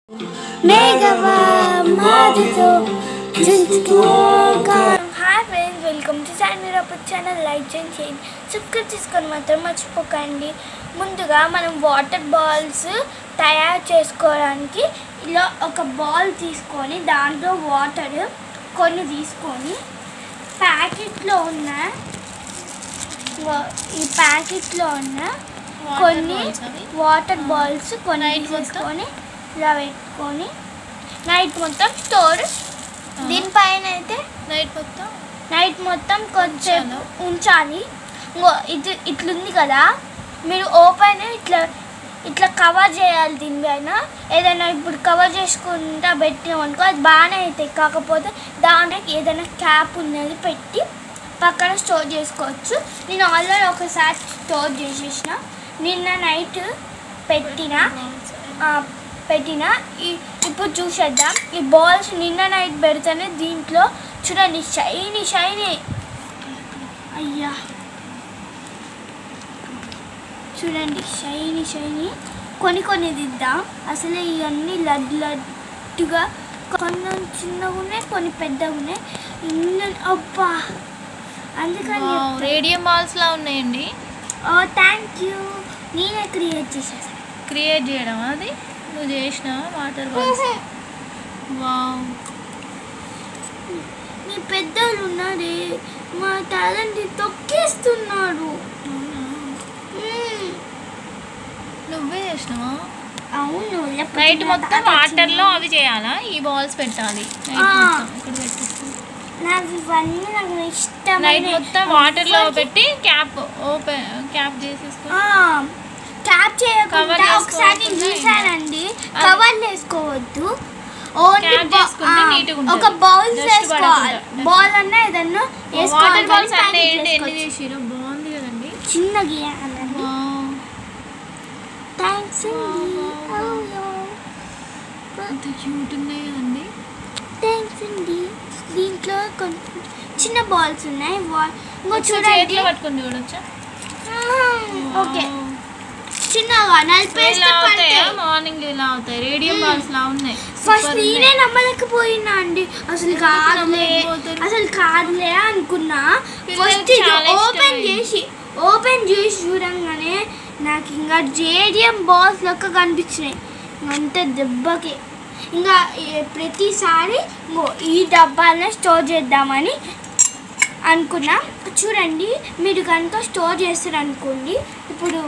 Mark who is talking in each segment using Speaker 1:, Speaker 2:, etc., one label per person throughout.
Speaker 1: Hi friends, welcome to channel. Like and share. Subscribe చేసుకొని మాత్రం మర్చిపోకండి. ముందుగా మనం వాటర్ బాల్స్ తయారు చేసుకోవడానికి ఇలా ఒక బాల్ తీసుకొని దాంట్లో వాటర్ కొన్ని తీసుకొని ప్యాకెట్లో ఉన్న కొన్ని వాటర్ బాల్స్ కొన్ని తీసుకొని ఇలా పెట్టుకొని నైట్ మొత్తం స్టోర్ దీనిపైన అయితే నైట్ మొత్తం కొంచెం ఉంచాలి. ఇట్లుంది కదా, మీరు ఓపెన్ ఇట్లా కవర్ చేయాలి. దీనిపైన ఏదైనా ఇప్పుడు కవర్ చేసుకుంటా పెట్టినామనుకో అది బాగానే అవుతాయి. కాకపోతే దాంట్లోకి ఏదైనా క్యాప్ ఉన్నది పెట్టి పక్కన స్టోర్ చేసుకోవచ్చు. నేను ఆల్రెడీ ఒకసారి స్టోర్ చేసేసిన, నిన్న నైట్ పెట్టిన ఇప్పుడు చూసేద్దాం. ఈ బాల్స్ నిన్న నైట్ పెడితేనే దీంట్లో చూడండి షైనీ అయ్యా చూడండి షైనీ కొన్ని దిద్దాం. అసలు ఇవన్నీ లడ్డుగా కొన్ని చిన్నగా ఉన్నాయి, కొన్ని పెద్దగా ఉన్నాయి. అబ్బా, అందుకని
Speaker 2: రేడియం బాల్స్ లా ఉన్నాయండి.
Speaker 1: థ్యాంక్ యూ, నేనే క్రియేట్
Speaker 2: చేయడం అది నువ్వు చేసిన వాటర్ బాల్స్. వావ్,
Speaker 1: మీ పెద్దలు ఉన్నారే, మా టాలెంట్ తొక్కేస్తున్నాడు.
Speaker 2: నువ్వే చేసినావా?
Speaker 1: అవును,
Speaker 2: నైట్ మొత్తం వాటర్లో అవి చేయాలా? ఈ బాల్స్ పెట్టాలి
Speaker 1: నాకు ఇష్టం.
Speaker 2: నైట్ మొత్తం వాటర్లో పెట్టి క్యాప్ చేసేసుకో.
Speaker 1: క్యాప్ చేయకుండా ఒకసారి చూసానండి, కవర్ వేసుకోవద్దు, ఓన్లీ ఒక బౌల్ వేసుకోవాలి. బౌల్ అన్నా ఏదన్నా వేసుకోవాలి.
Speaker 2: బాగుంది కదండి,
Speaker 1: చిన్నగా. థ్యాంక్స్
Speaker 2: అండి, క్యూట్ ఉన్నాయి కదండి.
Speaker 1: థ్యాంక్స్ అండి. దీంట్లో కొంచెం చిన్న బాల్స్ ఉన్నాయి. చూడండి,
Speaker 2: పట్టుకొని చూడొచ్చా?
Speaker 1: ఓకే, చిన్నగా
Speaker 2: మార్నింగ్ ఇలా అవుతాయి. రేడియం బాల్స్ లా ఉన్నాయి.
Speaker 1: ఫస్ట్ నేనే నమ్మలేకపోయినా అండి, అసలు కాదులే అనుకున్నా. ఫస్ట్ ఓపెన్ చేసి చూడంగానే నాకు ఇంకా రేడియం బాల్స్ లెక్క కనిపించినాయి. అంత దెబ్బకి ఇంకా ప్రతిసారి ఈ డబ్బాలనే స్టోర్ చేద్దామని అనుకున్నా. చూడండి, మీరు కనుక స్టోర్ చేస్తారనుకోండి, ఇప్పుడు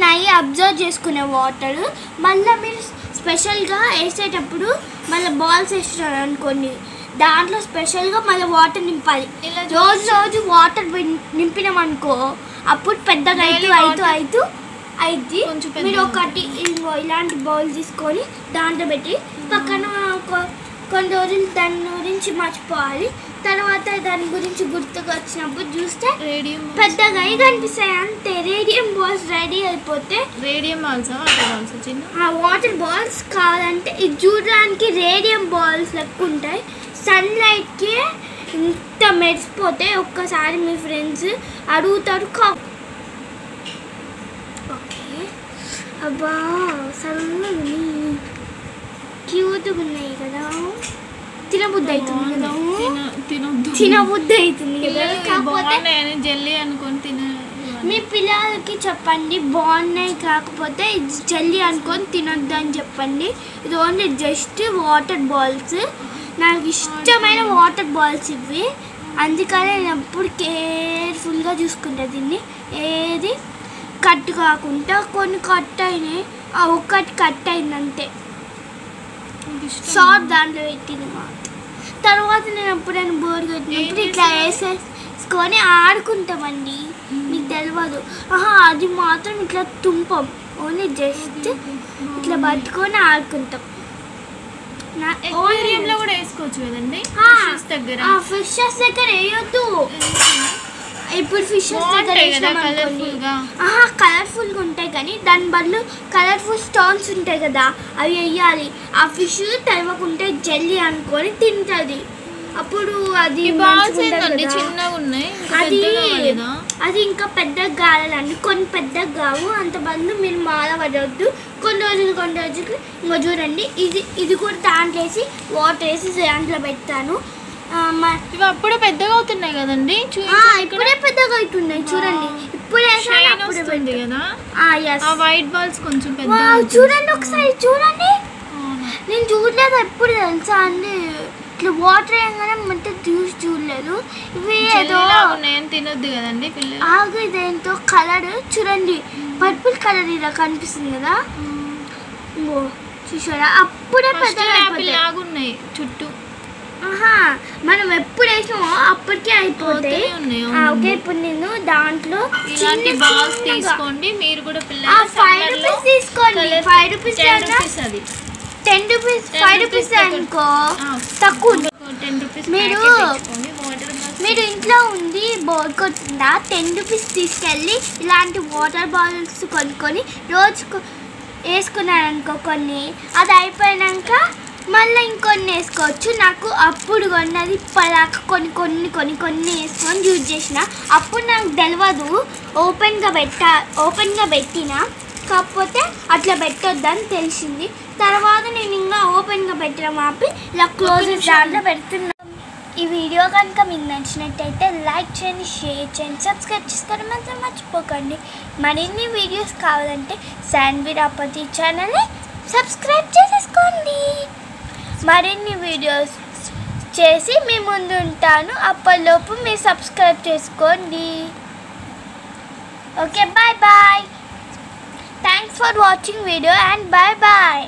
Speaker 1: నై అబ్జర్వ్ చేసుకునే వాటర్ మళ్ళీ మీరు స్పెషల్గా వేసేటప్పుడు మళ్ళీ బాల్స్ వేస్తున్నారు అనుకోండి, దాంట్లో స్పెషల్గా మళ్ళీ వాటర్ నింపాలి. రోజు వాటర్ నింపినామనుకో అప్పుడు పెద్దగా అవుతూ మీరు ఒకటి ఇలాంటి బౌల్ తీసుకొని దాంట్లో పెట్టి పక్కన కొన్ని రోజులు దాని గురించి మర్చిపోవాలి. తర్వాత దాని గురించి గుర్తుకు వచ్చినప్పుడు చూస్తే పెద్దగా కనిపిస్తాయి. అంతే, రేడియం బాల్స్ రెడీ అయిపోతే.
Speaker 2: రేడియం బాల్స్
Speaker 1: వాటర్ బాల్స్ కావాలంటే ఇది చూడడానికి రేడియం బాల్స్ లెక్క ఉంటాయి. సన్లైట్కి ఇంత మెరిసిపోతే ఒక్కసారి మీ ఫ్రెండ్స్ అడుగుతారు. ఓకే, అబ్బా సన్నగా క్యూట్గా ఉన్నాయి కదా, తినబుద్ధి అవుతుంది కదా. కాకపోతే
Speaker 2: జెల్లీ అనుకొని
Speaker 1: మీ పిల్లలకి చెప్పండి, బాగున్నాయి కాకపోతే జెల్లీ అనుకొని తినొద్దు అని చెప్పండి. ఇది ఓన్లీ జస్ట్ వాటర్ బాల్స్. నాకు ఇష్టమైన వాటర్ బాల్స్ ఇవి, అందుకనే నేను ఎప్పుడు కేర్ఫుల్గా చూసుకుంటా దీన్ని. ఏది కట్ కాకుండా కొన్ని కట్ అయినాయి, ఒక్కటి కట్ అయింది అంతే. షార్ట్ దాంట్లో పెట్టింది. తర్వాత నేను ఎప్పుడైనా బోర్ కొట్టినప్పుడు ఇట్లా వేసేసుకొని ఆడుకుంటామండి. మీకు తెలియదు. అది మాత్రం ఇట్లా తుంపం, ఓన్లీ జస్ట్ ఇట్లా పట్టుకొని ఆడుకుంటాం.
Speaker 2: కూడా వేసుకోవచ్చు కదండి
Speaker 1: ఫిషెస్ దగ్గర వేయొద్దు. ఇప్పుడు ఫిషెస్ దగ్గర కలర్ఫుల్గా ఉంటాయి, కానీ దాని బదులు కలర్ఫుల్ స్టోన్స్ ఉంటాయి కదా, అవి వేయాలి. ఆ ఫిష్ తెలవకుంటే జెల్లీ అనుకొని తింటుంది. అప్పుడు అది అది ఇంకా పెద్దగా కావాలండి, కొన్ని పెద్దగా కావు, అంత బంధు మీరు మాల పడవద్దు. కొన్ని రోజులకి ఇంకో చూడండి, ఇది కూడా దాంట్లో వేసి వాటర్ వేసి దాంట్లో పెడతాను.
Speaker 2: ఇవి అప్పుడే పెద్దగా అవుతున్నాయి కదండి,
Speaker 1: ఇప్పుడే పెద్దగా అవుతున్నాయి చూడండి. ఇప్పుడే
Speaker 2: కదా వైట్ బాల్స్ కొంచెం పెద్ద.
Speaker 1: చూడండి ఒకసారి చూడండి, నేను చూడలేదు ఎప్పుడు తెలుసా అండి, ఇట్లా వాటర్ వేయగానే మొత్తం చూడలేదు. ఇవి ఏదో
Speaker 2: నేను తినొద్దు కదండి పిల్లలు.
Speaker 1: ఆగు, ఇదేంటో కలర్ చూడండి, పర్పుల్ కలర్ ఇలా కనిపిస్తుంది కదా, చూసారా అప్పుడే పెద్దగా
Speaker 2: ఉన్నాయి చుట్టూ.
Speaker 1: మనం ఎప్పుడు వేసామో అప్పటికే అయిపోతాయి. ఓకే, ఇప్పుడు నేను దాంట్లో
Speaker 2: ఇలాంటి బాల్స్ తీసుకోండి మీరు కూడా పిల్లలు.
Speaker 1: 5 రూపీస్ తీసుకోండి, 5 రూపీస్ అది 10 రూపీస్, 5 రూపీస్ అనుకో తక్కువ.
Speaker 2: 10 రూపీస్
Speaker 1: మీరు ఇంట్లో ఉంది బోర్ కొట్టిందా, 10 రూపీస్ తీసుకెళ్ళి ఇలాంటి వాటర్ బాటిల్స్ కొనుక్కొని రోజుకు వేసుకున్నారనుకో కొన్ని, అది అయిపోయాక మళ్ళీ ఇంకొన్ని వేసుకోవచ్చు. నాకు అప్పుడు కొన్నది పలాక కొన్ని వేసుకొని యూజ్ చేసిన. అప్పుడు నాకు తెలియదు ఓపెన్గా పెట్టిన, కాకపోతే అట్లా పెట్టొద్దని తెలిసింది. తర్వాత నేను ఇంకా ఓపెన్గా పెట్టడం ఆపి ఇలా క్లోజ్ దాంట్లో పెడుతున్నా. ఈ వీడియో కనుక మీకు నచ్చినట్టయితే లైక్ చేయండి, షేర్ చేయండి, సబ్స్క్రైబ్ చేసుకోవడం మాత్రం మర్చిపోకండి. మరిన్ని వీడియోస్ కావాలంటే శాన్వి రాపతి ఛానల్ని సబ్స్క్రైబ్ చేసేసుకోండి. మరిన్ని వీడియోస్ చేసి మీ ముందు ఉంటాను, అప్పటిలోపు మీరు సబ్స్క్రైబ్ చేసుకోండి. Okay, bye bye. Thanks for watching video and bye bye.